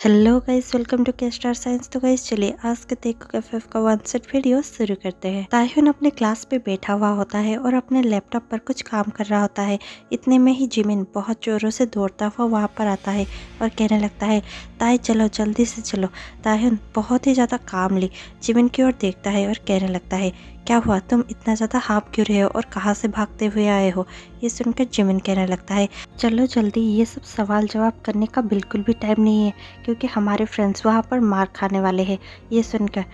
Hello guys, welcome to के star signs. तो guys चलिए आज के देखो कैफेफ का वन सेट वीडियो शुरू करते हैं। ताह्युन अपने क्लास पे बैठा हुआ होता है और अपने लैपटॉप पर कुछ काम कर रहा होता है। इतने में ही जिमिन बहुत जोरों से दौड़ता हुआ वहाँ पर आता है और कहने लगता है, ताई चलो जल्दी से चलो। ताह्युन बहुत ही ज़्यादा काम ली जिमिन की ओर देखता है और कहने लगता है, क्या हुआ, तुम इतना ज़्यादा हाँफ क्यों रहे हो और कहाँ से भागते हुए आए हो। ये सुनकर जिमिन कहने लगता है, चलो जल्दी, ये सब सवाल जवाब करने का बिल्कुल भी टाइम नहीं है क्योंकि हमारे फ्रेंड्स वहाँ पर मार खाने वाले हैं। ये सुनकर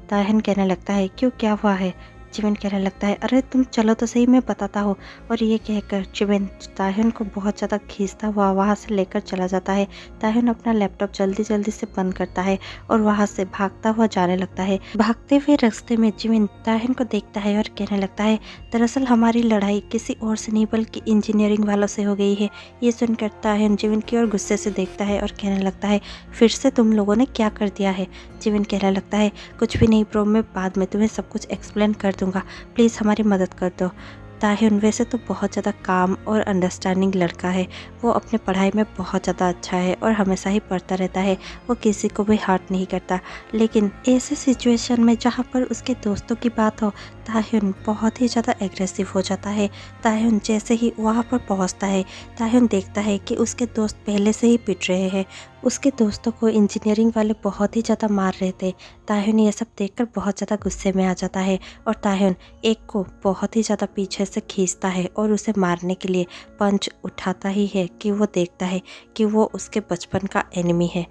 ताह्युन कहने लगता है, क्यों, क्या हुआ है। जिमिन कहने लगता है, अरे तुम चलो तो सही, मैं बताता हूँ। और ये कहकर जिमिन ताह्युन को बहुत ज़्यादा खींचता हुआ वहाँ से लेकर चला जाता है। ताह्युन अपना लैपटॉप जल्दी जल्दी से बंद करता है और वहाँ से भागता हुआ जाने लगता है। भागते हुए रास्ते में जिमिन ताह्युन को देखता है और कहने लगता है, दरअसल हमारी लड़ाई किसी और से नहीं बल्कि इंजीनियरिंग वालों से हो गई है। ये सुनकर ताह्युन जिमिन की ओर गुस्से से देखता है और कहने लगता है, फिर से तुम लोगों ने क्या कर दिया है। जिमिन कहने लगता है, कुछ भी नहीं ब्रो, मैं बाद में तुम्हें सब कुछ एक्सप्लेन कर दूंगा, प्लीज़ हमारी मदद कर दो। ताह्युन वैसे तो बहुत ज़्यादा काम और अंडरस्टैंडिंग लड़का है। वो अपने पढ़ाई में बहुत ज़्यादा अच्छा है और हमेशा ही पढ़ता रहता है। वो किसी को भी हर्ट नहीं करता, लेकिन ऐसे सिचुएशन में जहाँ पर उसके दोस्तों की बात हो, ताह्युन बहुत ही ज़्यादा एग्रेसिव हो जाता है। ताह्युन जैसे ही वहाँ पर पहुँचता है, ताह्युन देखता है कि उसके दोस्त पहले से ही पिट रहे हैं। उसके दोस्तों को इंजीनियरिंग वाले बहुत ही ज़्यादा मार रहे थे। ताह्युन ये सब देखकर बहुत ज़्यादा गुस्से में आ जाता है और ताह्युन एक को बहुत ही ज़्यादा पीछे से खींचता है और उसे मारने के लिए पंच उठाता ही है कि वो देखता है कि वो उसके बचपन का एनिमी है।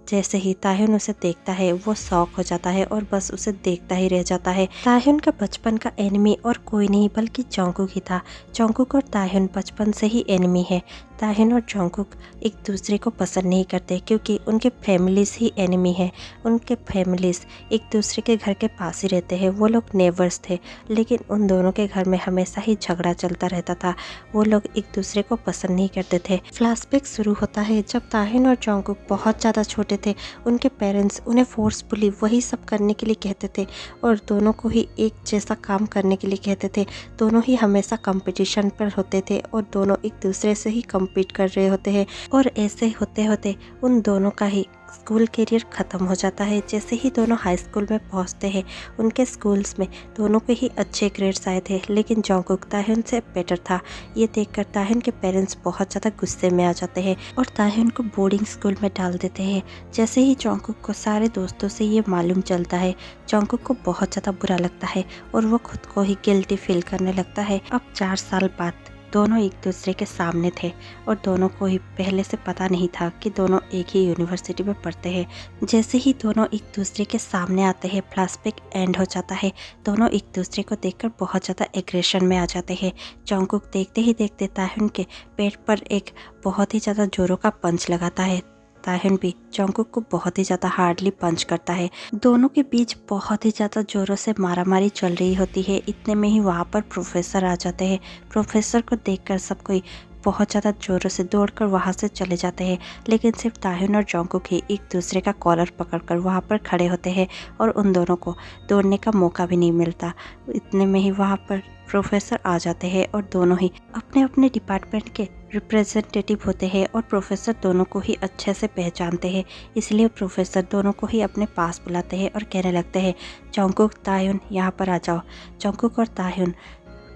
जैसे ही ताह्युन उसे देखता है वो शॉक हो जाता है और बस उसे देखता ही रह जाता है। ताह्युन का बचपन का एनिमी और कोई नहीं बल्कि जंगकुक ही था। जंगकुक और ताह्युन बचपन से ही एनिमी है। ताह्युन और जंगकुक एक दूसरे को पसंद नहीं करते क्योंकि उनके फैमिलीज ही एनिमी है। उनके फैमिलीज एक दूसरे के घर के पास ही रहते हैं। वो लोग नेबर्स थे, लेकिन उन दोनों के घर में हमेशा ही झगड़ा चलता रहता था। वो लोग एक दूसरे को पसंद नहीं करते थे। फ्लैशबैक शुरू होता है जब ताह्युन और जंगकुक बहुत ज़्यादा छोटे थे। उनके पेरेंट्स उन्हें फोर्सफुली वही सब करने के लिए कहते थे और दोनों को ही एक जैसा काम करने के लिए कहते थे। दोनों ही हमेशा कंपटीशन पर होते थे और दोनों एक दूसरे से ही कम्पीट कर रहे होते हैं और ऐसे होते होते उन दोनों का ही स्कूल करियर ख़त्म हो जाता है। जैसे ही दोनों हाई स्कूल में पहुंचते हैं, उनके स्कूल्स में दोनों के ही अच्छे ग्रेड्स आए थे, लेकिन जंगकुक ताह्युन से बेटर था। ये देखकर ताह्युन के पेरेंट्स बहुत ज़्यादा गुस्से में आ जाते हैं और ताह्युन को बोर्डिंग स्कूल में डाल देते हैं। जैसे ही जंगकुक को सारे दोस्तों से ये मालूम चलता है, जंगकुक को बहुत ज़्यादा बुरा लगता है और वो खुद को ही गिल्टी फील करने लगता है। अब 4 साल बाद दोनों एक दूसरे के सामने थे और दोनों को ही पहले से पता नहीं था कि दोनों एक ही यूनिवर्सिटी में पढ़ते हैं। जैसे ही दोनों एक दूसरे के सामने आते हैं, फ्लैशबैक एंड हो जाता है। दोनों एक दूसरे को देखकर बहुत ज़्यादा एग्रेशन में आ जाते हैं। जंगकुक देखते ही देखते ताह्युन के पेट पर एक बहुत ही ज़्यादा जोरों का पंच लगाता है। ताह्युन भी जंगकुक को बहुत ही ज़्यादा हार्डली पंच करता है। दोनों के बीच बहुत ही ज़्यादा जोरों से मारामारी चल रही होती है। इतने में ही वहाँ पर प्रोफेसर आ जाते हैं। प्रोफेसर को देखकर सब कोई बहुत ज़्यादा जोरों से दौड़कर वहाँ से चले जाते हैं, लेकिन सिर्फ ताह्युन और जंगकुक ही एक दूसरे का कॉलर पकड़कर वहाँ पर खड़े होते हैं और उन दोनों को दौड़ने का मौका भी नहीं मिलता। इतने में ही वहाँ पर प्रोफेसर आ जाते हैं और दोनों ही अपने अपने डिपार्टमेंट के रिप्रेजेंटेटिव होते हैं और प्रोफेसर दोनों को ही अच्छे से पहचानते हैं। इसलिए प्रोफेसर दोनों को ही अपने पास बुलाते हैं और कहने लगते हैं, जंगकुक, ताह्युन, यहाँ पर आ जाओ। जंगकुक और ताह्युन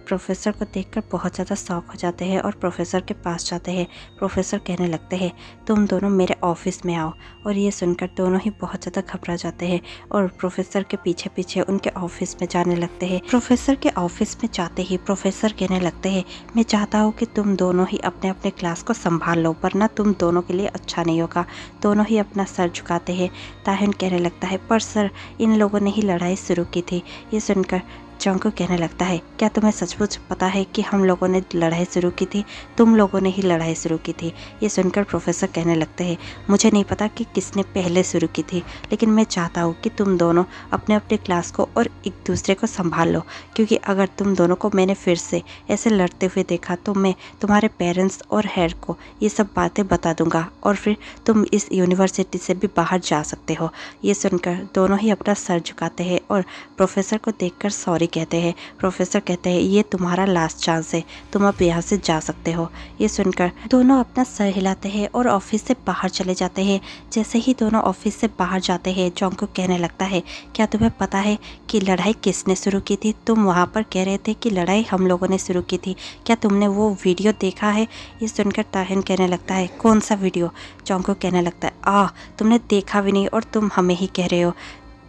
प्रोफेसर को देखकर बहुत ज़्यादा शॉक हो जाते हैं और प्रोफेसर के पास जाते हैं। प्रोफेसर कहने लगते हैं, तुम दोनों मेरे ऑफिस में आओ। और ये सुनकर दोनों ही बहुत ज़्यादा घबरा जाते हैं और प्रोफेसर के पीछे पीछे उनके ऑफिस में जाने लगते हैं। प्रोफेसर के ऑफिस में जाते ही प्रोफेसर कहने लगते हैं, मैं चाहता हूँ कि तुम दोनों ही अपने अपने क्लास को संभाल लो, वरना तुम दोनों के लिए अच्छा नहीं होगा। दोनों ही अपना सर झुकाते हैं। ताह्युन कहने लगता है, पर सर, इन लोगों ने ही लड़ाई शुरू की थी। ये सुनकर जंगकुक कहने लगता है, क्या तुम्हें सचमुच पता है कि हम लोगों ने लड़ाई शुरू की थी? तुम लोगों ने ही लड़ाई शुरू की थी। ये सुनकर प्रोफेसर कहने लगते हैं, मुझे नहीं पता कि किसने पहले शुरू की थी, लेकिन मैं चाहता हूँ कि तुम दोनों अपने अपने क्लास को और एक दूसरे को संभाल लो, क्योंकि अगर तुम दोनों को मैंने फिर से ऐसे लड़ते हुए देखा तो मैं तुम्हारे पेरेंट्स और हेड को ये सब बातें बता दूंगा और फिर तुम इस यूनिवर्सिटी से भी बाहर जा सकते हो। ये सुनकर दोनों ही अपना सर झुकाते हैं और प्रोफेसर को देखकर सॉरी कहते हैं। प्रोफेसर कहते हैं ये तुम्हारा लास्ट चांस है, तुम अब यहाँ से जा सकते हो। ये सुनकर दोनों अपना सर हिलाते हैं और ऑफिस से बाहर चले जाते हैं। जैसे ही दोनों ऑफिस से बाहर जाते हैं, जॉन्गकुक कहने लगता है क्या तुम्हें पता है कि लड़ाई किसने शुरू की थी? तुम वहाँ पर कह रहे थे कि लड़ाई हम लोगों ने शुरू की थी, क्या तुमने वो वीडियो देखा है? ये सुनकर ताहिन कहने लगता है कौन सा वीडियो? जॉन्गकुक कहने लगता है तुमने देखा भी नहीं और तुम हमें ही कह रहे हो।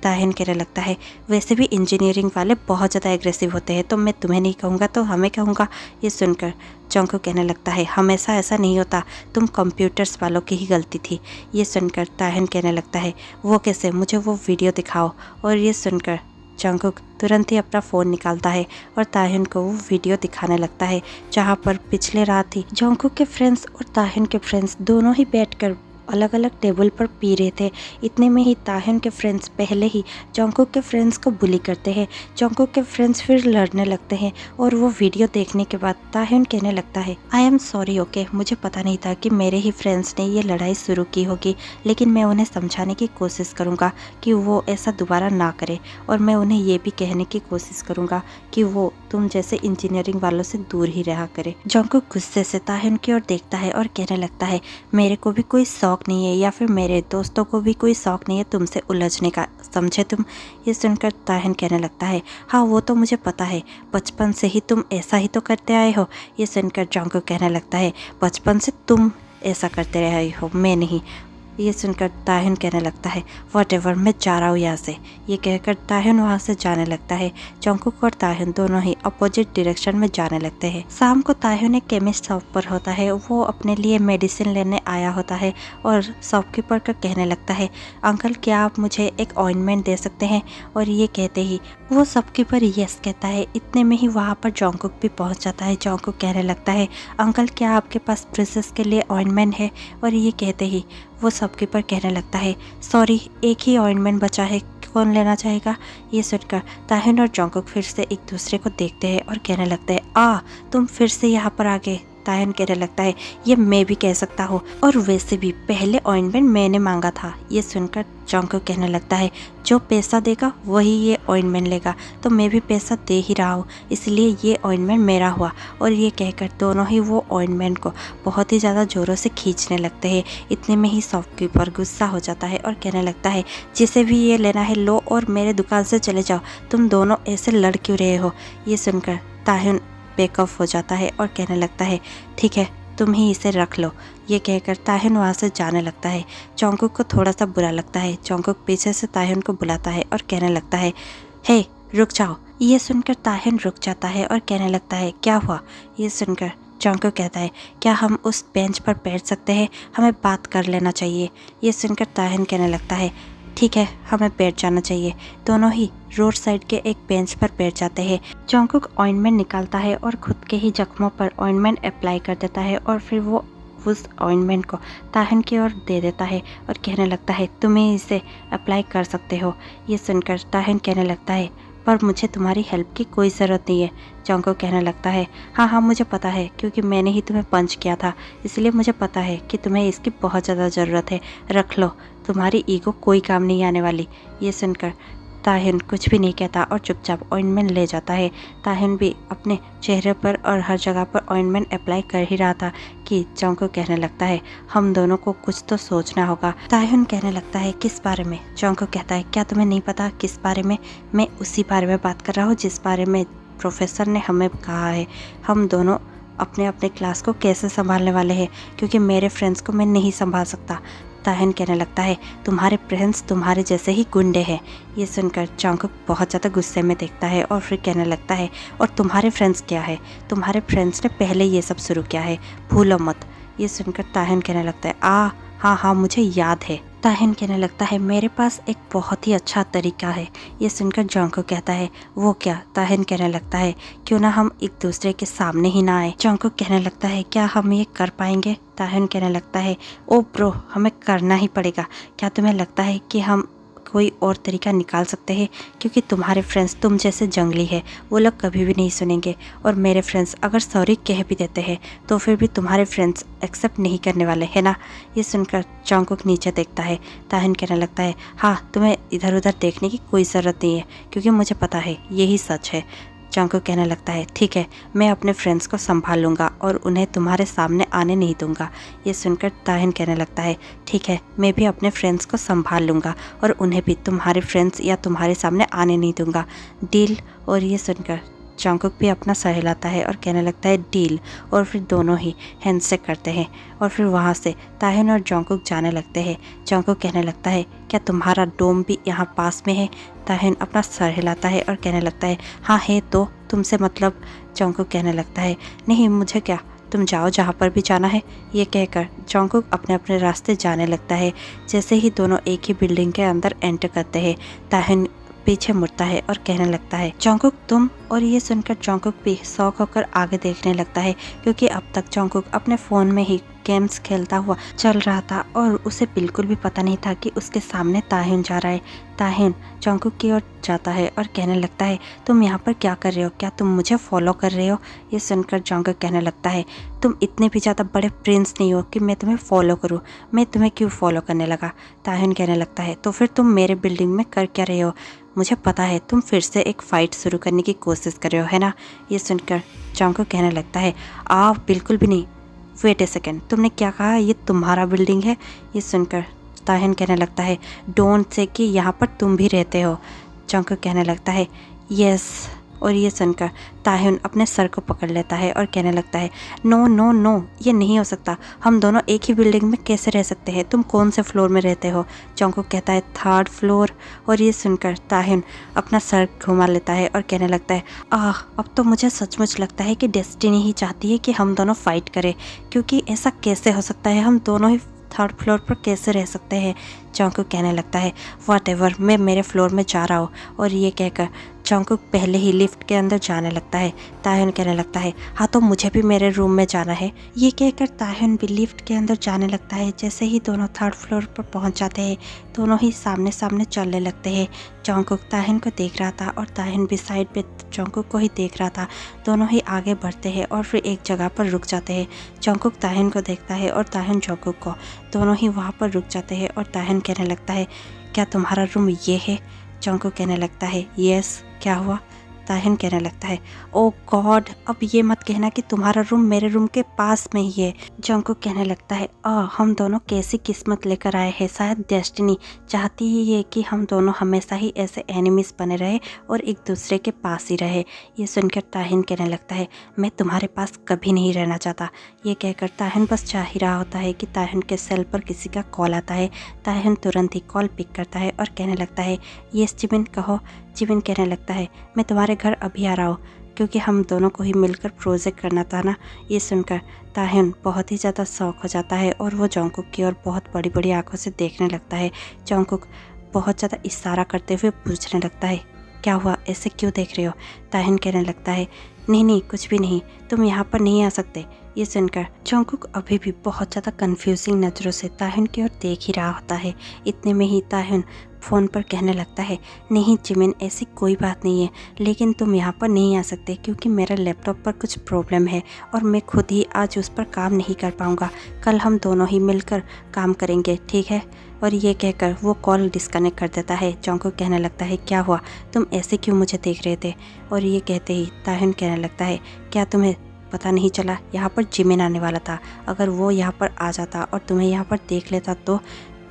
ताहिन कहने लगता है वैसे भी इंजीनियरिंग वाले बहुत ज़्यादा एग्रेसिव होते हैं, तो मैं तुम्हें नहीं कहूँगा तो हमें कहूँगा। ये सुनकर जॉन्गकुक कहने लगता है हमेशा ऐसा नहीं होता, तुम कंप्यूटर्स वालों की ही गलती थी। ये सुनकर ताहिन कहने लगता है वो कैसे, मुझे वो वीडियो दिखाओ। और ये सुनकर जॉन्गकुक तुरंत ही अपना फ़ोन निकालता है और ताहिन को वो वीडियो दिखाने लगता है जहाँ पर पिछले रात ही जॉन्गकुक के फ्रेंड्स और ताहिन के फ्रेंड्स दोनों ही बैठकर अलग अलग टेबल पर पी रहे थे। इतने में ही ताहिन के फ्रेंड्स पहले ही जॉन्गकुक के फ्रेंड्स को बुली करते हैं। जॉन्गकुक के फ्रेंड्स फिर लड़ने लगते हैं और वो वीडियो देखने के बाद ताहिन कहने लगता है आई एम सॉरी ओके, मुझे पता नहीं था कि मेरे ही फ्रेंड्स ने ये लड़ाई शुरू की होगी, लेकिन मैं उन्हें समझाने की कोशिश करूँगा कि वो ऐसा दोबारा ना करे, और मैं उन्हें ये भी कहने की कोशिश करूँगा कि वो तुम जैसे इंजीनियरिंग वालों से दूर ही रहा करे। जॉन्गकुक गुस्से से ताहिन की ओर देखता है और कहने लगता है मेरे को भी कोई शौक नहीं है या फिर मेरे दोस्तों को भी कोई शौक नहीं है तुमसे उलझने का, समझे तुम? ये सुनकर ताहिन कहने लगता है हाँ वो तो मुझे पता है, बचपन से ही तुम ऐसा ही तो करते आए हो। ये सुनकर जॉन्गकुक कहने लगता है बचपन से तुम ऐसा करते रहे हो, मैं नहीं। ये सुनकर ताहिन कहने लगता है व्हाटएवर, मैं जा रहा हूँ यहाँ से। ये कहकर ताहिन वहाँ से जाने लगता है। जॉन्गकुक और ताहिन दोनों ही अपोजिट डायरेक्शन में जाने लगते हैं। शाम को ताहिन एक केमिस्ट शॉप पर होता है, वो अपने लिए मेडिसिन लेने आया होता है और शॉपकीपर का कहने लगता है अंकल क्या आप मुझे एक ऑइंटमेंट दे सकते हैं? और ये कहते ही वो शॉपकीपर यस कहता है। इतने में ही वहाँ पर जॉन्गकुक भी पहुँच जाता है। जॉन्गकुक कहने लगता है अंकल क्या आपके पास प्रिंसेस के लिए ऑइंटमेंट है? और ये कहते ही वो शॉपकीपर कहने लगता है सॉरी एक ही ऑइंटमेंट बचा है, कौन लेना चाहेगा? ये सुनकर ताहिन और जॉन्गकुक फिर से एक दूसरे को देखते हैं और कहने लगते हैं तुम फिर से यहाँ पर आ गए। ताहिन कहने लगता है ये मैं भी कह सकता हूँ, और वैसे भी पहले ऑइंटमेंट मैंने मांगा था। ये सुनकर जॉन्गकुक कहने लगता है जो पैसा देगा वही ये ऑइंटमेंट लेगा, तो मैं भी पैसा दे ही रहा हूँ, इसलिए ये ऑइंटमेंट मेरा हुआ। और ये कहकर दोनों ही वो ऑइंटमेंट को बहुत ही ज़्यादा ज़ोरों से खींचने लगते हैं। इतने में ही शॉपकीपर गुस्सा हो जाता है और कहने लगता है जिसे भी ये लेना है लो और मेरे दुकान से चले जाओ, तुम दोनों ऐसे लड़ क्यों रहे हो? ये सुनकर ताहिन बेकअप हो जाता है और कहने लगता है ठीक है तुम ही इसे रख लो। ये कहकर ताहिन वहाँ से जाने लगता है। जॉन्गकुक को थोड़ा सा बुरा लगता है। जॉन्गकुक पीछे से ताहिन को बुलाता है और कहने लगता है हे रुक जाओ। ये सुनकर ताहिन रुक जाता है और कहने लगता है क्या हुआ? ये सुनकर जॉन्गकुक कहता है क्या हम उस बेंच पर बैठ सकते हैं, हमें बात कर लेना चाहिए। ये सुनकर ताहिन कहने लगता है ठीक है हमें बैठ जाना चाहिए। दोनों ही रोड साइड के एक बेंच पर बैठ जाते हैं। जॉन्गकुक ऑइंटमेंट निकालता है और खुद के ही जख्मों पर ऑइंटमेंट अप्लाई कर देता है और फिर वो उस ऑइंटमेंट को ताहिन की ओर दे देता है और कहने लगता है तुम्हें इसे अप्लाई कर सकते हो। ये सुनकर ताहिन कहने लगता है पर मुझे तुम्हारी हेल्प की कोई ज़रूरत नहीं है। जॉन्गकुक कहने लगता है हाँ मुझे पता है, क्योंकि मैंने ही तुम्हें पंच किया था, इसलिए मुझे पता है कि तुम्हें इसकी बहुत ज़्यादा ज़रूरत है, रख लो, तुम्हारी ईगो कोई काम नहीं आने वाली। ये सुनकर ताहिन कुछ भी नहीं कहता और चुपचाप ऑइंटमेंट ले जाता है। ताहिन भी अपने चेहरे पर और हर जगह पर ऑइंटमेंट अप्लाई कर ही रहा था कि जॉन्गकुक कहने लगता है हम दोनों को कुछ तो सोचना होगा। ताहिन कहने लगता है किस बारे में? जॉन्गकुक कहता है क्या तुम्हें नहीं पता किस बारे में? मैं उसी बारे में बात कर रहा हूँ जिस बारे में प्रोफेसर ने हमें कहा है। हम दोनों अपने अपने क्लास को कैसे संभालने वाले हैं, क्योंकि मेरे फ्रेंड्स को मैं नहीं संभाल सकता। ताहिन कहने लगता है तुम्हारे फ्रेंड्स तुम्हारे जैसे ही गुंडे हैं। ये सुनकर जॉन्गकुक बहुत ज़्यादा गुस्से में देखता है और फिर कहने लगता है और तुम्हारे फ्रेंड्स क्या है? तुम्हारे फ्रेंड्स ने पहले ये सब शुरू किया है, भूलो मत। ये सुनकर ताहिन कहने लगता है हाँ मुझे याद है। ताहिन कहने लगता है मेरे पास एक बहुत ही अच्छा तरीका है। ये सुनकर जॉन्गकुक कहता है वो क्या? ताहिन कहने लगता है क्यों ना हम एक दूसरे के सामने ही ना आए। जॉन्गकुक कहने लगता है क्या हम ये कर पाएंगे? ताहिन कहने लगता है ओ ब्रो हमें करना ही पड़ेगा। क्या तुम्हें लगता है कि हम कोई और तरीका निकाल सकते हैं, क्योंकि तुम्हारे फ्रेंड्स तुम जैसे जंगली है, वो लोग कभी भी नहीं सुनेंगे। और मेरे फ्रेंड्स अगर सॉरी कह भी देते हैं तो फिर भी तुम्हारे फ्रेंड्स एक्सेप्ट नहीं करने वाले है ना। ये सुनकर जंगकुक नीचे देखता है। ताहिन कहने लगता है, हाँ तुम्हें इधर उधर देखने की कोई ज़रूरत नहीं है, क्योंकि मुझे पता है यही सच है। जंगकुक कहने लगता है, ठीक है, मैं अपने फ्रेंड्स को संभाल लूँगा और उन्हें तुम्हारे सामने आने नहीं दूंगा। ये सुनकर ताहिन कहने लगता है, ठीक है, मैं भी अपने फ्रेंड्स को संभाल लूँगा और उन्हें भी तुम्हारे फ्रेंड्स या तुम्हारे सामने आने नहीं दूंगा। डील। और ये सुनकर जंगकुक भी अपना सर हिलाता है और कहने लगता है, डील। और फिर दोनों ही हैंडशेक करते हैं और फिर वहाँ से ताहिन और जंगकुक जाने लगते हैं। जंगकुक कहने लगता है, क्या तुम्हारा डोम भी यहाँ पास में है? ताहिन अपना सर हिलाता है और कहने लगता है, हाँ है तो, तुमसे मतलब? जंगकुक कहने लगता है, नहीं मुझे क्या, तुम जाओ जहाँ पर भी जाना है। ये कहकर जंगकुक अपने अपने रास्ते जाने लगता है। जैसे ही दोनों एक ही बिल्डिंग के अंदर एंटर करते हैं, ताहिन पीछे मुड़ता है और कहने लगता है, जंगकुक तुम? और ये सुनकर जंगकुक भी शौक होकर आगे देखने लगता है, क्योंकि अब तक जंगकुक अपने फ़ोन में ही गेम्स खेलता हुआ चल रहा था और उसे बिल्कुल भी पता नहीं था कि उसके सामने ताहिन जा रहा है। ताहिन जंगकुक की ओर जाता है और कहने लगता है, तुम यहाँ पर क्या कर रहे हो? क्या तुम मुझे फॉलो कर रहे हो? ये सुनकर जंगकुक कहने लगता है, तुम इतने भी ज़्यादा बड़े प्रिंस नहीं हो कि मैं तुम्हें फॉलो करूँ। मैं तुम्हें क्यों फॉलो करने लगा? ताहिन कहने लगता है, तो फिर तुम मेरे बिल्डिंग में कर क्या रहे हो? मुझे पता है तुम फिर से एक फ़ाइट शुरू करने की कोशिश कर रहे हो, है ना? ये सुनकर जंगकुक कहने लगता है, बिल्कुल भी नहीं। वेट ए सेकेंड, तुमने क्या कहा? ये तुम्हारा बिल्डिंग है? ये सुनकर ताहिन कहने लगता है, डोंट से कि यहाँ पर तुम भी रहते हो। जंगकुक कहने लगता है, यस। और ये सुनकर ताहिन अपने सर को पकड़ लेता है और कहने लगता है, नो नो नो, ये नहीं हो सकता। हम दोनों एक ही बिल्डिंग में कैसे रह सकते हैं? तुम कौन से फ्लोर में रहते हो? जंगकुक कहता है, 3rd फ्लोर। और ये सुनकर ताहिन अपना सर घुमा लेता है और कहने लगता है, अब तो मुझे सचमुच लगता है कि डेस्टिनी ही चाहती है कि हम दोनों फाइट करें, क्योंकि ऐसा कैसे हो सकता है? हम दोनों ही 3rd फ्लोर पर कैसे रह सकते हैं? जंगकुक कहने लगता है, व्हाटएवर, मैं मेरे फ्लोर में जा रहा हूँ। और ये कहकर जंगकुक पहले ही लिफ्ट के अंदर जाने लगता है। ताहिन कहने लगता है, हाँ तो मुझे भी मेरे रूम में जाना है। ये कहकर ताहिन भी लिफ्ट के अंदर जाने लगता है। जैसे ही दोनों 3rd फ्लोर पर पहुंच जाते हैं, दोनों ही सामने सामने चलने लगते हैं। जंगकुक ताहिन को देख रहा था और ताहिन भी साइड पे जंगकुक को ही देख रहा था। दोनों ही आगे बढ़ते हैं और फिर एक जगह पर रुक जाते हैं। जंगकुक ताहिन को देखता है और ताहिन जंगकुक को। दोनों ही वहाँ पर रुक जाते हैं और ताहिन कहने लगता है, क्या तुम्हारा रूम ये है? जंगकुक कहने लगता है, यस। क्या हुआ? ताहिन कहने लगता है, ओ गॉड, अब ये मत कहना कि तुम्हारा रूम मेरे रूम के पास में ही है। जंगकुक कहने लगता है, हम दोनों कैसी किस्मत लेकर आए हैं। शायद डेस्टिनी चाहती ही है कि हम दोनों हमेशा ही ऐसे एनिमीज बने रहे और एक दूसरे के पास ही रहे। ये सुनकर ताहिन कहने लगता है, मैं तुम्हारे पास कभी नहीं रहना चाहता। ये कहकर ताहिन बस चाह ही रहा होता है कि ताहिन के सेल पर किसी का कॉल आता है। ताहिन तुरंत ही कॉल पिक करता है और कहने लगता है, यस जिमिन, कहो। जिमिन कहने लगता है, मैं तुम्हारे घर अभी आ रहा हूँ, क्योंकि हम दोनों को ही मिलकर प्रोजेक्ट करना था ना। ये सुनकर ताहिन बहुत ही ज़्यादा शौक हो जाता है और वो जंगकुक की ओर बहुत बड़ी बड़ी आंखों से देखने लगता है। जंगकुक बहुत ज़्यादा इशारा करते हुए पूछने लगता है, क्या हुआ, ऐसे क्यों देख रहे हो? ताहिन कहने लगता है, नहीं नहीं कुछ भी नहीं, तुम यहाँ पर नहीं आ सकते। ये सुनकर जंगकुक अभी भी बहुत ज़्यादा कंफ्यूजिंग नज़रों से ताहिन की ओर देख ही रहा होता है। इतने में ही ताहिन फ़ोन पर कहने लगता है, नहीं जिमिन, ऐसी कोई बात नहीं है, लेकिन तुम यहाँ पर नहीं आ सकते क्योंकि मेरा लैपटॉप पर कुछ प्रॉब्लम है और मैं खुद ही आज उस पर काम नहीं कर पाऊँगा। कल हम दोनों ही मिलकर काम करेंगे, ठीक है? और ये कहकर वो कॉल डिस्कनेक्ट कर देता है। जंगकुक कहने लगता है, क्या हुआ, तुम ऐसे क्यों मुझे देख रहे थे? और ये कहते ही ताहिन कहने लगता है, क्या तुम्हें पता नहीं चला, यहाँ पर जिमिन आने वाला था। अगर वो यहाँ पर आ जाता और तुम्हें यहाँ पर देख लेता तो?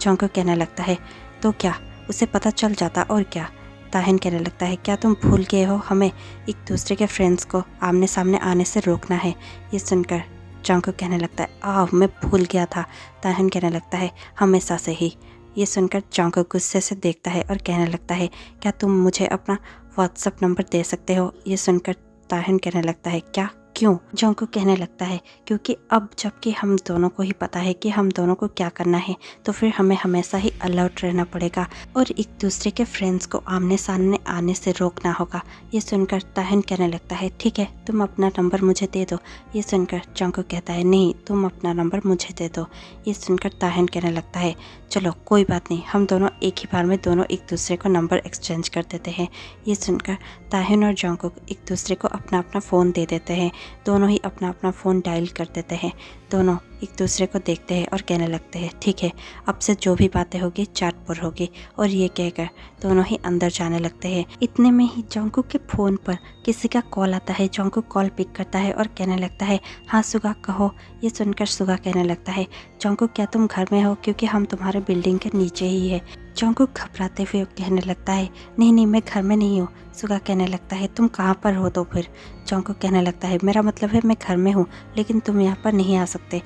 जंगकुक कहने लगता है, तो क्या उसे पता चल जाता और क्या? ताहिन कहने लगता है, क्या तुम भूल गए हो, हमें एक दूसरे के फ्रेंड्स को आमने सामने आने से रोकना है। ये सुनकर जंगकुक कहने लगता है, मैं भूल गया था। ताहिन कहने लगता है, हमेशा से ही। ये सुनकर जंगकुक गुस्से से देखता है और कहने लगता है, क्या तुम मुझे अपना व्हाट्सएप नंबर दे सकते हो? ये सुनकर ताहिन कहने लगता है, क्या, क्यों? जंगकुक कहने लगता है, क्योंकि अब जबकि हम दोनों को ही पता है कि हम दोनों को क्या करना है, तो फिर हमें हमेशा ही अलर्ट रहना पड़ेगा और एक दूसरे के फ्रेंड्स को आमने सामने आने से रोकना होगा। ये सुनकर ताहिन कहने लगता है, ठीक है, तुम अपना नंबर मुझे दे दो। ये सुनकर जंगकुक कहता है, नहीं, तुम अपना नंबर मुझे दे दो। ये सुनकर ताहिन कहने लगता है, चलो कोई बात नहीं, हम दोनों एक ही बार में दोनों एक दूसरे को नंबर एक्सचेंज कर देते हैं। ये सुनकर ताहिन और जंगकुक एक दूसरे को अपना अपना फ़ोन दे देते हैं। दोनों ही अपना अपना फ़ोन डायल कर देते हैं। दोनों एक दूसरे को देखते हैं और कहने लगते हैं ठीक है, अब से जो भी बातें होगी चैट पर होगी। और ये कहकर दोनों ही अंदर जाने लगते हैं। इतने में ही जंगकुक के फ़ोन पर किसी का कॉल आता है। जंगकुक कॉल पिक करता है और कहने लगता है हाँ सुगा कहो। ये सुनकर सुगा कहने लगता है जंगकुक क्या तुम घर में हो, क्योंकि हम तुम्हारे बिल्डिंग के नीचे ही है। जंगकुक घबराते हुए कहने लगता है नहीं नहीं मैं घर में नहीं हूँ। सुगा कहने लगता है तुम कहाँ पर हो तो फिर। जंगकुक कहने लगता है मेरा मतलब है मैं घर में हूँ, लेकिन तुम यहाँ पर नहीं आ सकते।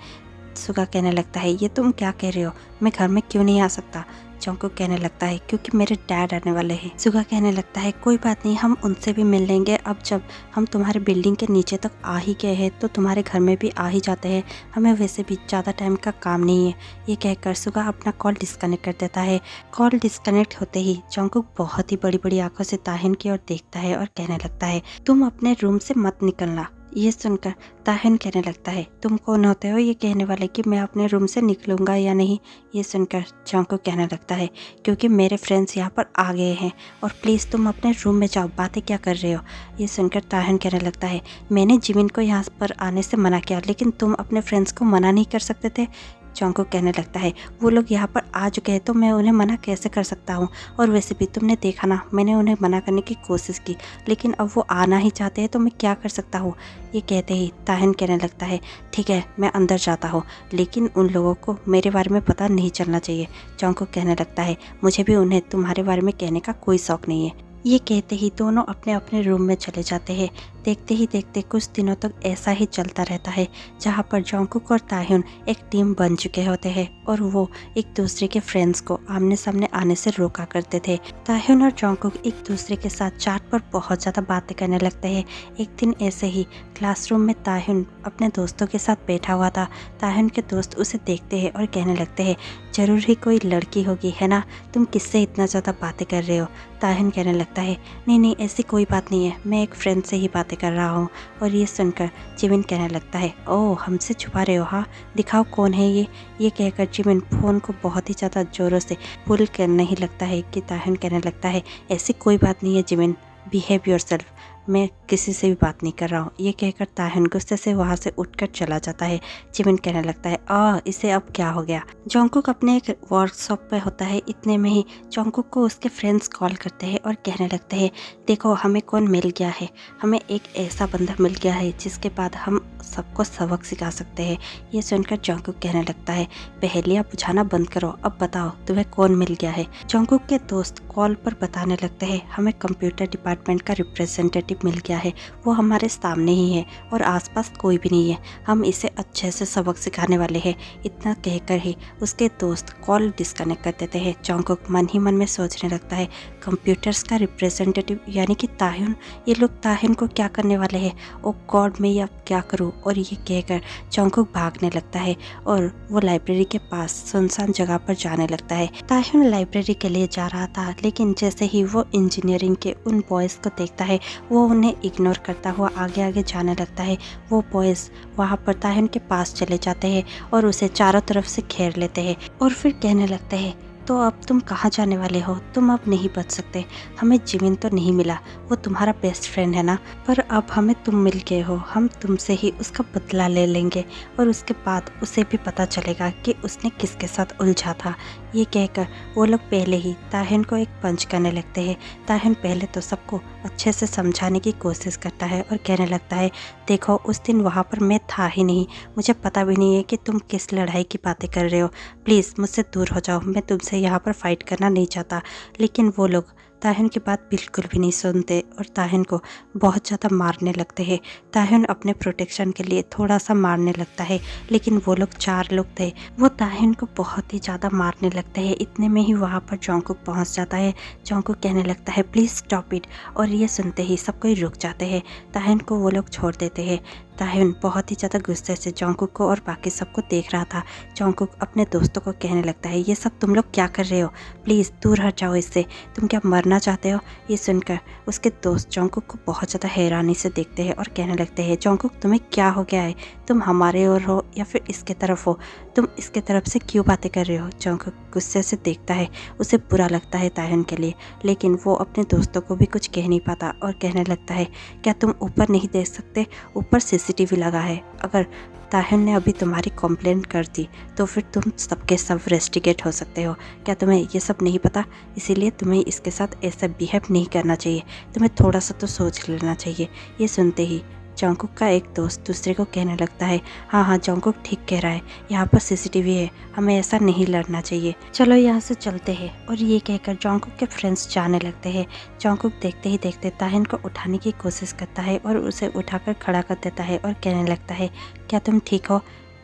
सुगा कहने लगता है ये तुम क्या कह रहे हो, मैं घर में क्यों नहीं आ सकता। जंगकुक कहने लगता है क्योंकि मेरे डैड आने वाले हैं। सुगा कहने लगता है कोई बात नहीं, हम उनसे भी मिल लेंगे। अब जब हम तुम्हारे बिल्डिंग के नीचे तक आ ही गए हैं तो तुम्हारे घर में भी आ ही जाते हैं, हमें वैसे भी ज़्यादा टाइम का काम नहीं है। ये कहकर सुगा अपना कॉल डिस्कनेक्ट कर देता है। कॉल डिस्कनेक्ट होते ही जंगकुक बहुत ही बड़ी बड़ी आंखों से ताहिन की ओर देखता है और कहने लगता है तुम अपने रूम से मत निकलना। ये सुनकर ताहिन कहने लगता है तुम कौन होते हो ये कहने वाले कि मैं अपने रूम से निकलूंगा या नहीं। ये सुनकर जंगकुक कहने लगता है क्योंकि मेरे फ्रेंड्स यहाँ पर आ गए हैं और प्लीज़ तुम अपने रूम में जाओ, बातें क्या कर रहे हो। ये सुनकर ताहिन कहने लगता है मैंने जिमिन को यहाँ पर आने से मना किया, लेकिन तुम अपने फ्रेंड्स को मना नहीं कर सकते थे। जंगकुक कहने लगता है वो लोग यहाँ पर आ चुके हैं तो मैं उन्हें मना कैसे कर सकता हूँ, और वैसे भी तुमने देखा ना मैंने उन्हें मना करने की कोशिश की, लेकिन अब वो आना ही चाहते हैं तो मैं क्या कर सकता हूँ। ये कहते ही ताहिन कहने लगता है ठीक है मैं अंदर जाता हूँ, लेकिन उन लोगों को मेरे बारे में पता नहीं चलना चाहिए। जंगकुक कहने लगता है मुझे भी उन्हें तुम्हारे बारे में कहने का कोई शौक नहीं है। ये कहते ही दोनों अपने अपने रूम में चले जाते हैं। देखते ही देखते कुछ दिनों तक ऐसा ही चलता रहता है, जहाँ पर जंगकुक और ताहिन एक टीम बन चुके होते हैं और वो एक दूसरे के फ्रेंड्स को आमने सामने आने से रोका करते थे। ताहिन और जंगकुक एक दूसरे के साथ चैट पर बहुत ज़्यादा बातें करने लगते हैं। एक दिन ऐसे ही क्लासरूम में ताहिन अपने दोस्तों के साथ बैठा हुआ था। ताहिन के दोस्त उसे देखते हैं और कहने लगते हैं जरूर ही कोई लड़की होगी है ना, तुम किससे इतना ज़्यादा बातें कर रहे हो। ताहिन कहने लगता है नहीं नहीं ऐसी कोई बात नहीं है, मैं एक फ्रेंड से ही बातें कर रहा हूँ। और ये सुनकर जिमिन कहने लगता है ओह हमसे छुपा रहे हो, हाँ दिखाओ कौन है ये। ये कहकर जिमिन फ़ोन को बहुत ही ज़्यादा ज़ोरों से पुल करने ही लगता है कि ताहिन कहने लगता है ऐसी कोई बात नहीं है जिमिन, बिहेव योरसेल्फ, मैं किसी से भी बात नहीं कर रहा हूँ। ये कहकर ताहिन गुस्से से वहाँ से उठकर चला जाता है। जिमिन कहने लगता है इसे अब क्या हो गया। जंगकुक अपने एक वर्कशॉप पे होता है। इतने में ही जंगकुक को उसके फ्रेंड्स कॉल करते हैं और कहने लगते हैं देखो हमें कौन मिल गया है, हमें एक ऐसा बंदा मिल गया है जिसके बाद हम सबको सबक सिखा सकते हैं। ये सुनकर जंगकुक कहने लगता है पहेलियाँ बुझाना बंद करो, अब बताओ तुम्हें कौन मिल गया है। जंगकुक के दोस्त कॉल पर बताने लगते हैं हमें कंप्यूटर डिपार्टमेंट का रिप्रेजेंटेटिव मिल गया है, वो हमारे सामने ही है और आसपास कोई भी नहीं है, हम इसे अच्छे से सबक सिखाने वाले हैं। इतना कहकर ही उसके दोस्त कॉल डिस्कनेक्ट कर देते हैं। जंगकुक मन ही मन में सोचने लगता है कंप्यूटर्स का रिप्रेजेंटेटिव यानी कि ताहिन, ये लोग ताहिन को क्या करने वाले हैं, ओ गॉड मैं अब क्या करूं। और ये कहकर जंगकुक भागने लगता है और वो लाइब्रेरी के पास सुनसान जगह पर जाने लगता है। ताहिन लाइब्रेरी के लिए जा रहा था, लेकिन जैसे ही वो इंजीनियरिंग के उन बॉयज़ को देखता है वो उन्हें इग्नोर करता हुआ आगे आगे जाने लगता है। वो बॉयज़ वहाँ पर ताहिन के पास चले जाते हैं और उसे चारों तरफ से घेर लेते हैं और फिर कहने लगते हैं तो अब तुम कहाँ जाने वाले हो, तुम अब नहीं बच सकते, हमें जिमिन तो नहीं मिला, वो तुम्हारा बेस्ट फ्रेंड है ना, पर अब हमें तुम मिल गए हो, हम तुमसे ही उसका बदला ले लेंगे और उसके बाद उसे भी पता चलेगा कि उसने किसके साथ उलझा था। ये कहकर वो लोग पहले ही ताहिन को एक पंच करने लगते हैं। ताहिन पहले तो सबको अच्छे से समझाने की कोशिश करता है और कहने लगता है देखो उस दिन वहाँ पर मैं था ही नहीं, मुझे पता भी नहीं है कि तुम किस लड़ाई की बातें कर रहे हो, प्लीज़ मुझसे दूर हो जाओ, मैं तुमसे यहाँ पर फाइट करना नहीं चाहता। लेकिन वो लोग ताहिन की बात बिल्कुल भी नहीं सुनते और ताहिन को बहुत ज़्यादा मारने लगते हैं। ताहिन अपने प्रोटेक्शन के लिए थोड़ा सा मारने लगता है, लेकिन वो लोग 4 लोग थे, वो ताहिन को बहुत ही ज़्यादा मारने लगते हैं। इतने में ही वहाँ पर जंगकुक पहुँच जाता है। जंगकुक कहने लगता है प्लीज़ स्टॉप इट, और ये सुनते ही सब कोई रुक जाते हैं। ताहिन को वो लोग छोड़ देते हैं। ताह्युन बहुत ही ज़्यादा गुस्से से जॉन्गकुक को और बाकी सबको देख रहा था। जॉन्गकुक अपने दोस्तों को कहने लगता है, ये सब तुम लोग क्या कर रहे हो, प्लीज़ दूर हट जाओ इससे, तुम क्या मरना चाहते हो। ये सुनकर उसके दोस्त जॉन्गकुक को बहुत ज़्यादा हैरानी से देखते हैं और कहने लगते हैं, जॉन्गकुक तुम्हें क्या हो गया है, तुम हमारे ओर हो या फिर इसके तरफ हो, तुम इसके तरफ से क्यों बातें कर रहे हो। जॉन्गकुक गुस्से से देखता है, उसे बुरा लगता है ताह्युन के लिए, लेकिन वो अपने दोस्तों को भी कुछ कह नहीं पाता और कहने लगता है, क्या तुम ऊपर नहीं देख सकते, ऊपर सीसीटीवी लगा है, अगर ताह्युन ने अभी तुम्हारी कंप्लेन कर दी तो फिर तुम सबके सब रेस्टिगेट हो सकते हो। क्या तुम्हें ये सब नहीं पता, इसीलिए तुम्हें इसके साथ ऐसा बिहेव नहीं करना चाहिए, तुम्हें थोड़ा सा तो सोच लेना चाहिए। ये सुनते ही जॉन्गकुक का एक दोस्त दूसरे को कहने लगता है, हाँ हाँ जॉन्गकुक ठीक कह रहा है, यहाँ पर सीसीटीवी है, हमें ऐसा नहीं लड़ना चाहिए, चलो यहाँ से चलते हैं। और ये कहकर जॉन्गकुक के फ्रेंड्स जाने लगते हैं। जॉन्गकुक देखते ही देखते ताह्युन को उठाने की कोशिश करता है और उसे उठाकर खड़ा कर देता है और कहने लगता है, क्या तुम ठीक हो।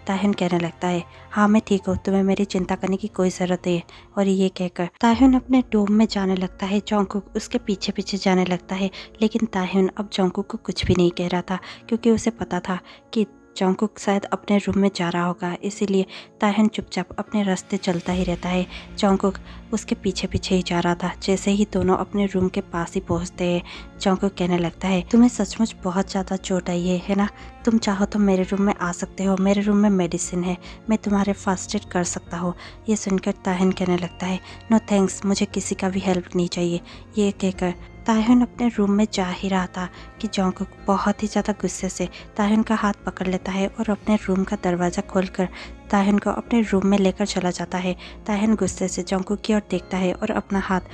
ताह्युन कहने लगता है, हाँ मैं ठीक हूँ, तुम्हें मेरी चिंता करने की कोई ज़रूरत नहीं है। और ये कहकर ताह्युन अपने डोम में जाने लगता है। जॉन्गकुक उसके पीछे पीछे जाने लगता है, लेकिन ताह्युन अब जॉन्गकुक को कुछ भी नहीं कह रहा था, क्योंकि उसे पता था कि जॉन्गकुक शायद अपने रूम में जा रहा होगा, इसीलिए ताह्युन चुपचाप अपने रास्ते चलता ही रहता है। जॉन्गकुक उसके पीछे पीछे ही जा रहा था। जैसे ही दोनों अपने रूम के पास ही पहुंचते हैं, जॉन्गकुक कहने लगता है, तुम्हें सचमुच बहुत ज़्यादा चोट आई है ना, तुम चाहो तो मेरे रूम में आ सकते हो, मेरे रूम में मेडिसिन है, मैं तुम्हारे फर्स्ट एड कर सकता हूँ। ये सुनकर ताह्युन कहने लगता है, नो थैंक्स, मुझे किसी का भी हेल्प नहीं चाहिए। ये कहकर ताह्युन अपने रूम में जा ही रहा था कि जॉन्गकुक बहुत ही ज़्यादा गुस्से से ताह्युन का हाथ पकड़ लेता है और अपने रूम का दरवाज़ा खोलकर ताह्युन को अपने रूम में लेकर चला जाता है। ताह्युन गुस्से से जॉन्गकुक की ओर देखता है और अपना हाथ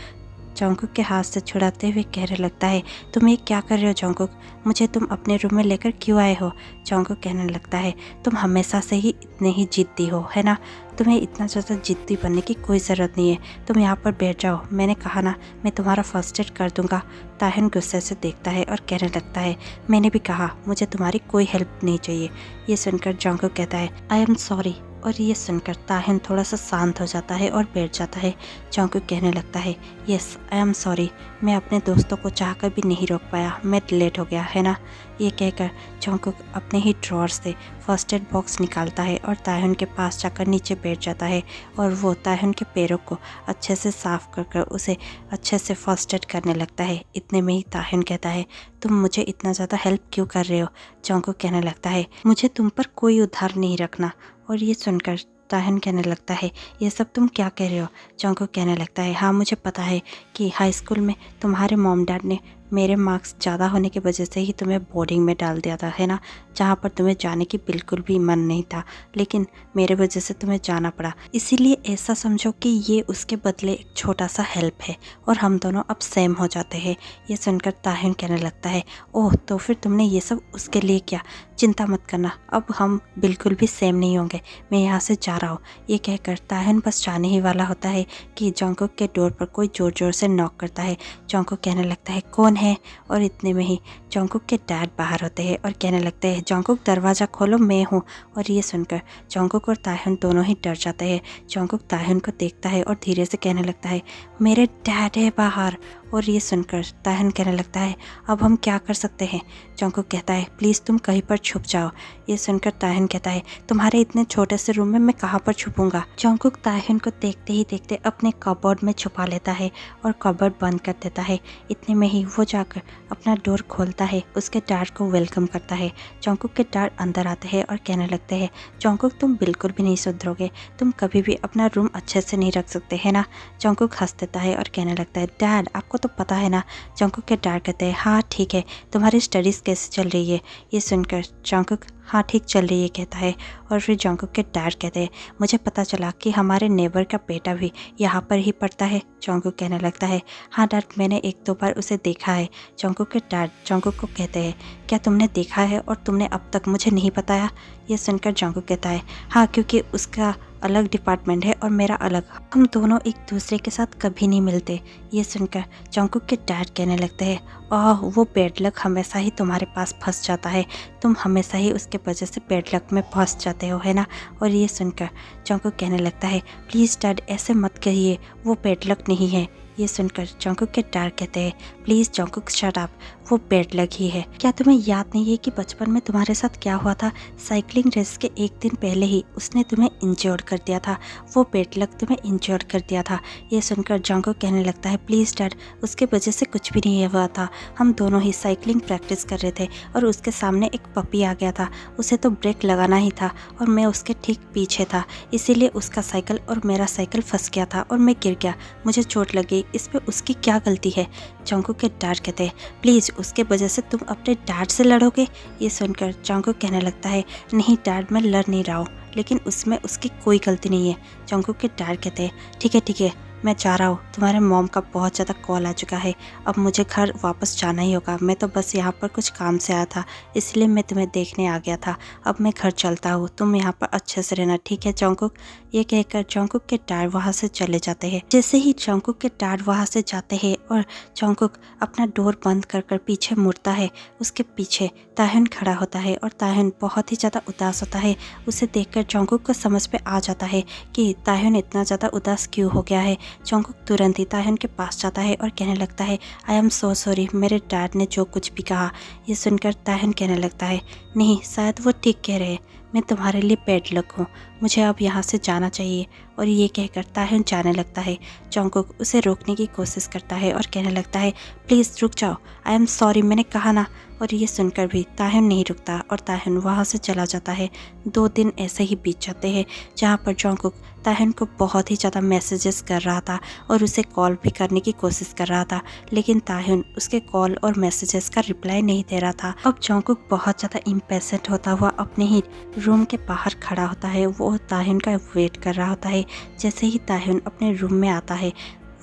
जॉन्गकुक के हाथ से छुड़ाते हुए कहने लगता है, तुम ये क्या कर रहे हो जॉन्गकुक, मुझे तुम अपने रूम में लेकर क्यों आए हो। जॉन्गकुक कहने लगता है, तुम हमेशा से ही इतने ही जिद्दी हो, है ना, तुम्हें इतना ज़्यादा जिद्दी बनने की कोई ज़रूरत नहीं है, तुम यहाँ पर बैठ जाओ, मैंने कहा ना मैं तुम्हारा फर्स्ट एड कर दूंगा। ताह्युन गुस्से से देखता है और कहने लगता है, मैंने भी कहा मुझे तुम्हारी कोई हेल्प नहीं चाहिए। ये सुनकर जॉन्गकुक कहता है, आई एम सॉरी। और ये सुनकर ताह्युन थोड़ा सा शांत हो जाता है और बैठ जाता है। जॉन्गकुक कहने लगता है, यस आई एम सॉरी, मैं अपने दोस्तों को चाहकर भी नहीं रोक पाया, मैं लेट हो गया, है ना। ये कहकर जॉन्गकुक अपने ही ड्रॉर से फर्स्ट एड बॉक्स निकालता है और ताह्युन के पास जाकर नीचे बैठ जाता है और वो ताह्युन के पैरों को अच्छे से साफ कर उसे अच्छे से फर्स्ट एड करने लगता है। इतने में ही ताह्युन कहता है, तुम मुझे इतना ज़्यादा हेल्प क्यों कर रहे हो। जॉन्गकुक कहने लगता है, मुझे तुम पर कोई उधार नहीं रखना। और ये सुनकर ताह्युन कहने लगता है, ये सब तुम क्या कह रहे हो। जॉन्गकुक कहने लगता है, हाँ मुझे पता है कि हाई स्कूल में तुम्हारे मॉम डैड ने मेरे मार्क्स ज़्यादा होने की वजह से ही तुम्हें बोर्डिंग में डाल दिया था, है ना, जहाँ पर तुम्हें जाने की बिल्कुल भी मन नहीं था, लेकिन मेरे वजह से तुम्हें जाना पड़ा, इसीलिए ऐसा समझो कि ये उसके बदले एक छोटा सा हेल्प है और हम दोनों अब सेम हो जाते हैं। ये सुनकर ताह्युन कहने लगता है, ओह तो फिर तुमने ये सब उसके लिए किया, चिंता मत करना, अब हम बिल्कुल भी सेम नहीं होंगे, मैं यहाँ से जा रहा हूँ। ये कहकर ताह्युन बस जाने ही वाला होता है कि जॉन्गकुक के डोर पर कोई ज़ोर ज़ोर से नॉक करता है। जॉन्गकुक कहने लगता है, कौन है। और इतने में ही जॉन्गकुक के डैड बाहर होते हैं और कहने लगते हैं, जॉन्गकुक दरवाज़ा खोलो, मैं हूँ। और ये सुनकर जॉन्गकुक और ताह्युन दोनों ही डर जाते हैं। जॉन्गकुक ताह्युन को देखता है और धीरे से कहने लगता है, मेरे डैड है बाहर। और ये सुनकर ताह्युन कहने लगता है, अब हम क्या कर सकते हैं। जॉन्गकुक कहता है, प्लीज़ तुम कहीं पर छुप जाओ। ये सुनकर ताह्युन कहता है, तुम्हारे इतने छोटे से रूम में मैं कहाँ पर छुपूंगा। जॉन्गकुक ताह्युन को देखते ही देखते अपने कबर्ड में छुपा लेता है और कबर्ड बंद कर देता है। इतने में ही वो जाकर अपना डोर खोलता है, उसके डैड को वेलकम करता है। जॉन्गकुक के डैड अंदर आते हैं और कहने लगते हैं, जॉन्गकुक तुम बिल्कुल भी नहीं सुधरोगे, तुम कभी भी अपना रूम अच्छे से नहीं रख सकते, है ना। जॉन्गकुक हंस देता है और कहने लगता है, डैड आपको तो पता है ना। जॉन्गकुक के डैड कहते हैं, हाँ ठीक है, तुम्हारी स्टडीज़ कैसे चल रही है। ये सुनकर जॉन्गकुक हाँ ठीक चल रही है कहता है। और फिर जॉन्गकुक के डैड कहते हैं, मुझे पता चला कि हमारे नेबर का बेटा भी यहाँ पर ही पढ़ता है। जॉन्गकुक कहने लगता है, हाँ डैड मैंने एक दो बार उसे देखा है। जॉन्गकुक के डैड जॉन्गकुक को कहते हैं, क्या तुमने देखा है और तुमने अब तक मुझे नहीं बताया। ये सुनकर जॉन्गकुक कहता है, हाँ क्योंकि उसका अलग डिपार्टमेंट है और मेरा अलग, हम दोनों एक दूसरे के साथ कभी नहीं मिलते। ये सुनकर जॉन्गकुक के डैड कहने लगते हैं, ओह वो बैड लक हमेशा ही तुम्हारे पास फंस जाता है, तुम हमेशा ही उसके वजह से बैड लक में फंस जाते हो, है ना। और ये सुनकर जॉन्गकुक कहने लगता है, प्लीज़ डैड ऐसे मत कहिए, वो बैड लक नहीं है। ये सुनकर जॉन्गकुक के डैड कहते हैं, प्लीज़ जॉन्गकुक शट अप। वो बेड लगी है। क्या तुम्हें याद नहीं है कि बचपन में तुम्हारे साथ क्या हुआ था? साइकिलिंग रेस के एक दिन पहले ही उसने तुम्हें इंजर्ड कर दिया था। वो बेड लग तुम्हें इंजर्ड कर दिया था। ये सुनकर जंगकुक कहने लगता है, प्लीज़ डैड, उसके वजह से कुछ भी नहीं हुआ था। हम दोनों ही साइकिलिंग प्रैक्टिस कर रहे थे और उसके सामने एक पपी आ गया था। उसे तो ब्रेक लगाना ही था और मैं उसके ठीक पीछे था, इसीलिए उसका साइकिल और मेरा साइकिल फंस गया था और मैं गिर गया, मुझे चोट लग गई। इसमें उसकी क्या गलती है? जंगकुक के डैड कहते हैं, प्लीज़ उसके वजह से तुम अपने डैड से लड़ोगे? ये सुनकर जंगकुक कहने लगता है, नहीं डैड, मैं लड़ नहीं रहा हूँ, लेकिन उसमें उसकी कोई गलती नहीं है। जंगकुक के डैड कहते हैं, ठीक है, मैं जा रहा हूँ, तुम्हारे मॉम का बहुत ज़्यादा कॉल आ चुका है, अब मुझे घर वापस जाना ही होगा। मैं तो बस यहाँ पर कुछ काम से आया था, इसलिए मैं तुम्हें देखने आ गया था। अब मैं घर चलता हूँ, तुम यहाँ पर अच्छे से रहना, ठीक है जंगकुक? ये कहकर जंगकुक के डैड वहाँ से चले जाते हैं। जैसे ही जंगकुक के डैड वहाँ से जाते हैं और जंगकुक अपना डोर बंद कर पीछे मुड़ता है, उसके पीछे ताह्युन खड़ा होता है और ताह्युन बहुत ही ज़्यादा उदास होता है। उसे देखकर जंगकुक को समझ में आ जाता है कि ताह्युन इतना ज़्यादा उदास क्यों हो गया है। जंगकुक तुरंत ही ताह्युन के पास जाता है और कहने लगता है, आई एम सो सॉरी, मेरे डैड ने जो कुछ भी कहा। ये सुनकर ताह्युन कहने लगता है, नहीं, शायद वो ठीक कह रहे हैं, मैं तुम्हारे लिए बेड लक हूँ, मुझे अब यहाँ से जाना चाहिए। और ये कहकर ताह्युन जाने लगता है। जंगकुक उसे रोकने की कोशिश करता है और कहने लगता है, प्लीज़ रुक जाओ, आई एम सॉरी, मैंने कहा ना। और ये सुनकर भी ताह्युन नहीं रुकता और ताह्युन वहाँ से चला जाता है। 2 दिन ऐसे ही बीत जाते हैं जहाँ पर जंगकुक ताह्युन को बहुत ही ज़्यादा मैसेजेस कर रहा था और उसे कॉल भी करने की कोशिश कर रहा था, लेकिन ताह्युन उसके कॉल और मैसेजेस का रिप्लाई नहीं दे रहा था। अब जंगकुक बहुत ज़्यादा इम्पेशेंट होता हुआ अपने ही रूम के बाहर खड़ा होता है। वो ताह्युन का वेट कर रहा होता है। जैसे ही ताह्युन अपने रूम में आता है,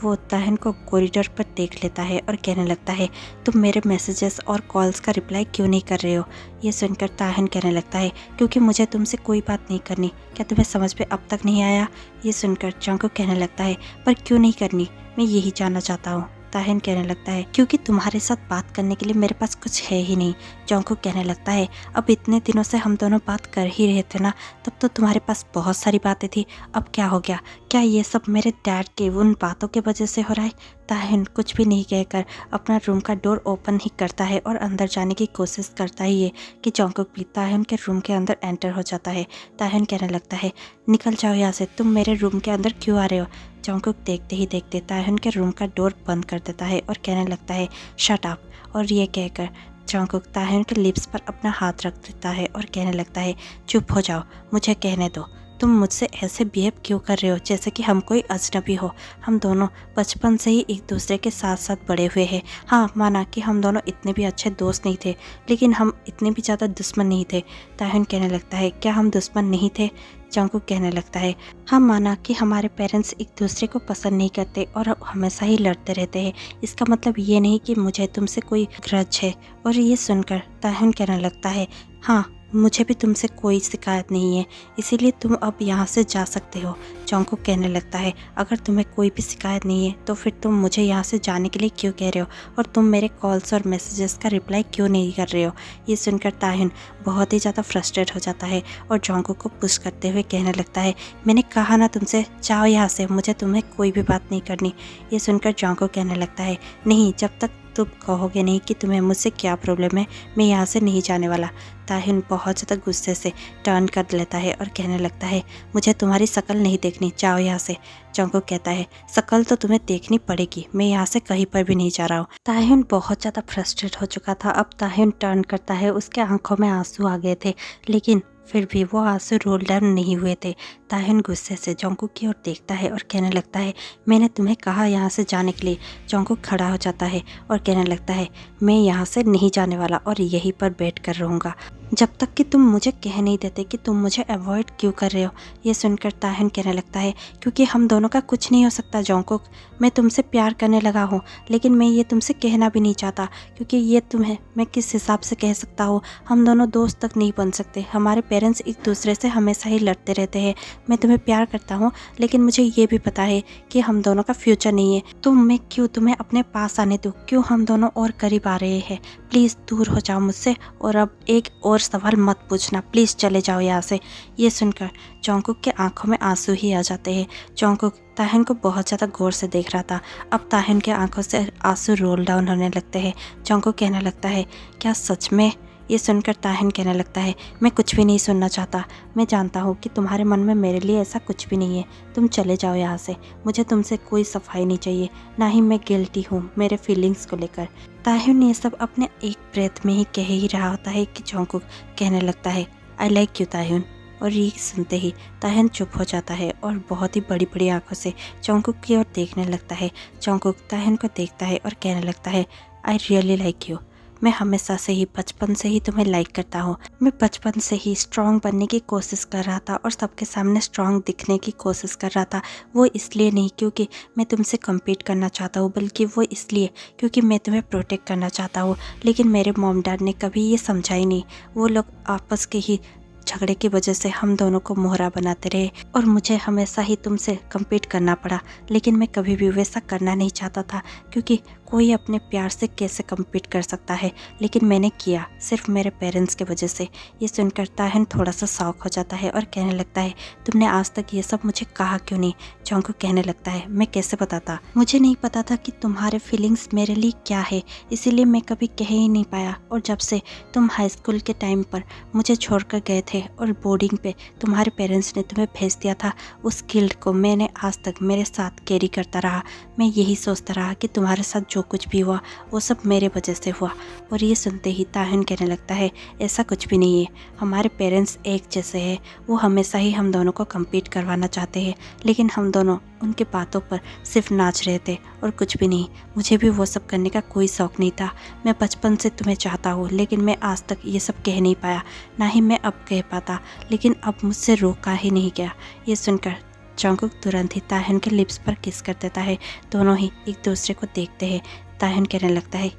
वो ताह्युन को कॉरिडोर पर देख लेता है और कहने लगता है, तुम मेरे मैसेजेस और कॉल्स का रिप्लाई क्यों नहीं कर रहे हो? ये सुनकर ताह्युन कहने लगता है, क्योंकि मुझे तुमसे कोई बात नहीं करनी। क्या तुम्हें समझ में अब तक नहीं आया? ये सुनकर जंगकुक कहने लगता है, पर क्यों नहीं करनी, मैं यही जानना चाहता हूँ। ताह्युन कहने लगता है, क्योंकि तुम्हारे साथ बात करने के लिए मेरे पास कुछ है ही नहीं। जंगकुक कहने लगता है, अब इतने दिनों से हम दोनों बात कर ही रहे थे ना, तब तो तुम्हारे पास बहुत सारी बातें थी, अब क्या हो गया? क्या ये सब मेरे डैड के उन बातों के वजह से हो रहा है? ताह्युन कुछ भी नहीं कहकर अपना रूम का डोर ओपन ही करता है और अंदर जाने की कोशिश करता ही है कि जंगकुक भी ताह्युन के रूम के अंदर एंटर हो जाता है। ताह्युन कहने लगता है, निकल जाओ यहाँ से, तुम मेरे रूम के अंदर क्यों आ रहे हो? जंगकुक देखते ही देखते ताह्युन के रूम का डोर बंद कर देता है और कहने लगता है, शट अप। और ये कहकर जंगकुक ताह्युन के लिप्स पर अपना हाथ रख देता है और कहने लगता है, चुप हो जाओ, मुझे कहने दो, तुम मुझसे ऐसे बिहेव क्यों कर रहे हो जैसे कि हम कोई अजनबी हो? हम दोनों बचपन से ही एक दूसरे के साथ साथ बड़े हुए हैं। हाँ, माना कि हम दोनों इतने भी अच्छे दोस्त नहीं थे, लेकिन हम इतने भी ज़्यादा दुश्मन नहीं थे। ताह्युन कहने लगता है, क्या हम दुश्मन नहीं थे? जंगकुक कहने लगता है, हाँ, माना कि हमारे पेरेंट्स एक दूसरे को पसंद नहीं करते और हमेशा ही लड़ते रहते हैं, इसका मतलब ये नहीं कि मुझे तुमसे कोई ग्रज है। और ये सुनकर ताह्युन कहने लगता है, हाँ, मुझे भी तुमसे कोई शिकायत नहीं है, इसीलिए तुम अब यहाँ से जा सकते हो। जंगकुक कहने लगता है, अगर तुम्हें कोई भी शिकायत नहीं है तो फिर तुम मुझे यहाँ से जाने के लिए क्यों कह रहे हो, और तुम मेरे कॉल्स और मैसेजेस का रिप्लाई क्यों नहीं कर रहे हो? ये सुनकर ताह्युन बहुत ही ज़्यादा फ्रस्ट्रेट हो जाता है और जंगकुक को पुश करते हुए कहने लगता है, मैंने कहा ना तुमसे, जाओ यहाँ से, मुझे तुम्हें कोई भी बात नहीं करनी। ये सुनकर जंगकुक कहने लगता है, नहीं, जब तक तुम कहोगे नहीं कि तुम्हें मुझसे क्या प्रॉब्लम है, मैं यहाँ से नहीं जाने वाला। ताह्युन बहुत ज़्यादा गुस्से से टर्न कर लेता है और कहने लगता है, मुझे तुम्हारी शक्ल नहीं देखनी, जाओ यहाँ से। जंगकुक कहता है, शक्ल तो तुम्हें देखनी पड़ेगी, मैं यहाँ से कहीं पर भी नहीं जा रहा हूँ। ताह्युन बहुत ज़्यादा फ्रस्ट्रेट हो चुका था। अब ताह्युन टर्न करता है, उसके आंखों में आंसू आ गए थे, लेकिन फिर भी वो आंसू रोल डाउन नहीं हुए थे। ताह्युन गुस्से से जंगकुक की ओर देखता है और कहने लगता है, मैंने तुम्हें कहा यहाँ से जाने के लिए। जंगकुक खड़ा हो जाता है और कहने लगता है, मैं यहाँ से नहीं जाने वाला और यहीं पर बैठ कर रहूँगा जब तक कि तुम मुझे कह नहीं देते कि तुम मुझे अवॉइड क्यों कर रहे हो। ये सुनकर ताह्युन कहने लगता है, क्योंकि हम दोनों का कुछ नहीं हो सकता जंगकुक, मैं तुमसे प्यार करने लगा हूँ, लेकिन मैं ये तुमसे कहना भी नहीं चाहता, क्योंकि ये तुम्हें मैं किस हिसाब से कह सकता हूँ, हम दोनों दोस्त तक नहीं बन सकते, हमारे पेरेंट्स एक दूसरे से हमेशा ही लड़ते रहते हैं। मैं तुम्हें प्यार करता हूँ, लेकिन मुझे ये भी पता है कि हम दोनों का फ्यूचर नहीं है, तो मैं क्यों तुम्हें अपने पास आने दूँ, क्यों हम दोनों और करीब आ रहे हैं? प्लीज़ दूर हो जाओ मुझसे और अब एक और सवाल मत पूछना, प्लीज़ चले जाओ यहाँ से। ये सुनकर जंगकुक के आंखों में आंसू ही आ जाते हैं। जंगकुक ताहिन को बहुत ज़्यादा गौर से देख रहा था। अब ताहिन के आंखों से आंसू रोल डाउन होने लगते हैं। जंगकुक कहने लगता है, क्या सच में? ये सुनकर ताहिन कहने लगता है, मैं कुछ भी नहीं सुनना चाहता। मैं जानता हूँ कि तुम्हारे मन में मेरे लिए ऐसा कुछ भी नहीं है। तुम चले जाओ यहाँ से। मुझे तुमसे कोई सफाई नहीं चाहिए, ना ही मैं गिल्टी हूँ मेरे फीलिंग्स को लेकर। ताहिन ये सब अपने एक ब्रेथ में ही कह ही रहा होता है कि जंगकुक कहने लगता है, आई लाइक यू ताहिन। और ये सुनते ही ताहिन चुप हो जाता है और बहुत ही बड़ी बड़ी आंखों से जंगकुक की ओर देखने लगता है। जंगकुक ताहिन को देखता है और कहने लगता है, आई रियली लाइक यू। मैं हमेशा से ही बचपन से ही तुम्हें लाइक करता हूँ। मैं बचपन से ही स्ट्रांग बनने की कोशिश कर रहा था और सबके सामने स्ट्रांग दिखने की कोशिश कर रहा था। वो इसलिए नहीं क्योंकि मैं तुमसे कम्पीट करना चाहता हूँ, बल्कि वो इसलिए क्योंकि मैं तुम्हें प्रोटेक्ट करना चाहता हूँ। लेकिन मेरे मॉम डैड ने कभी ये समझा ही नहीं। वो लोग आपस के ही झगड़े की वजह से हम दोनों को मोहरा बनाते रहे और मुझे हमेशा ही तुमसे कम्पीट करना पड़ा। लेकिन मैं कभी भी वैसा करना नहीं चाहता था, क्योंकि कोई अपने प्यार से कैसे कम्पीट कर सकता है, लेकिन मैंने किया सिर्फ मेरे पेरेंट्स की वजह से। ये सुनकर ताहिन थोड़ा सा शॉक हो जाता है और कहने लगता है, तुमने आज तक ये सब मुझे कहा क्यों नहीं? जंगकुक कहने लगता है, मैं कैसे बताता? मुझे नहीं पता था कि तुम्हारे फीलिंग्स मेरे लिए क्या है, इसीलिए मैं कभी कह ही नहीं पाया। और जब से तुम हाई स्कूल के टाइम पर मुझे छोड़कर गए थे और बोर्डिंग पे तुम्हारे पेरेंट्स ने तुम्हें भेज दिया था, उस गिल्ट को मैंने आज तक मेरे साथ कैरी करता रहा। मैं यही सोचता रहा कि तुम्हारे साथ जो कुछ भी हुआ वो सब मेरे वजह से हुआ। और ये सुनते ही ताहिन कहने लगता है, ऐसा कुछ भी नहीं है। हमारे पेरेंट्स एक जैसे हैं। वो हमेशा ही हम दोनों को कम्पीट करवाना चाहते हैं, लेकिन हम दोनों उनकी बातों पर सिर्फ नाच रहे थे और कुछ भी नहीं। मुझे भी वो सब करने का कोई शौक़ नहीं था। मैं बचपन से तुम्हें चाहता हूँ, लेकिन मैं आज तक ये सब कह नहीं पाया, ना ही मैं अब कह पाता, लेकिन अब मुझसे रोका ही नहीं गया। ये सुनकर जंगकुक तुरंत ही ताहिन के लिप्स पर किस कर देता है। दोनों ही एक दूसरे को देखते हैं। ताहिन कहने लगता है,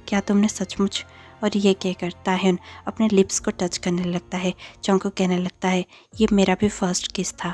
क्या तुमने सचमुच? और ये कहकर ताहिन अपने लिप्स को टच करने लगता है। जंगकुक कहने लगता है, ये मेरा भी फर्स्ट किस था।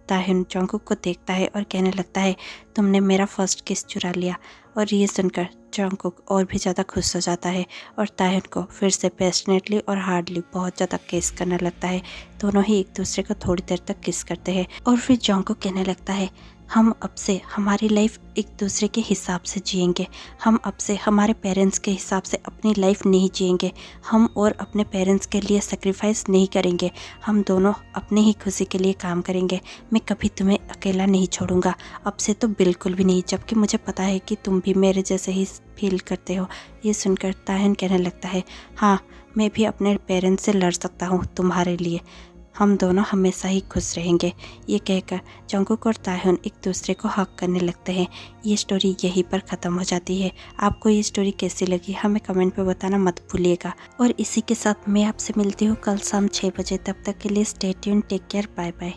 ताहिन जंगकुक को देखता है और कहने लगता है, तुमने मेरा फर्स्ट किस चुरा लिया। और ये सुनकर जंगकुक और भी ज़्यादा खुश हो जाता है और ताहिन को फिर से पैशनेटली और हार्डली बहुत ज़्यादा किस करने लगता है। दोनों ही एक दूसरे को थोड़ी देर तक किस करते हैं और फिर जंगकुक कहने लगता है, हम अब से हमारी लाइफ एक दूसरे के हिसाब से जिएंगे। हम अब से हमारे पेरेंट्स के हिसाब से अपनी लाइफ नहीं जिएंगे। हम और अपने पेरेंट्स के लिए सेक्रीफाइस नहीं करेंगे। हम दोनों अपनी ही खुशी के लिए काम करेंगे। मैं कभी तुम्हें अकेला नहीं छोड़ूंगा, अब से तो बिल्कुल भी नहीं, जबकि मुझे पता है कि तुम भी मेरे जैसे ही फील करते हो। ये सुनकर ताहिन कहने लगता है, हाँ, मैं भी अपने पेरेंट्स से लड़ सकता हूँ तुम्हारे लिए। हम दोनों हमेशा ही खुश रहेंगे। ये कहकर जंगकुक और ताहिन एक दूसरे को हक करने लगते हैं। ये स्टोरी यहीं पर ख़त्म हो जाती है। आपको ये स्टोरी कैसी लगी हमें कमेंट पे बताना मत भूलिएगा। और इसी के साथ मैं आपसे मिलती हूँ कल शाम 6 बजे। तब तक के लिए stay tuned, take care, bye bye.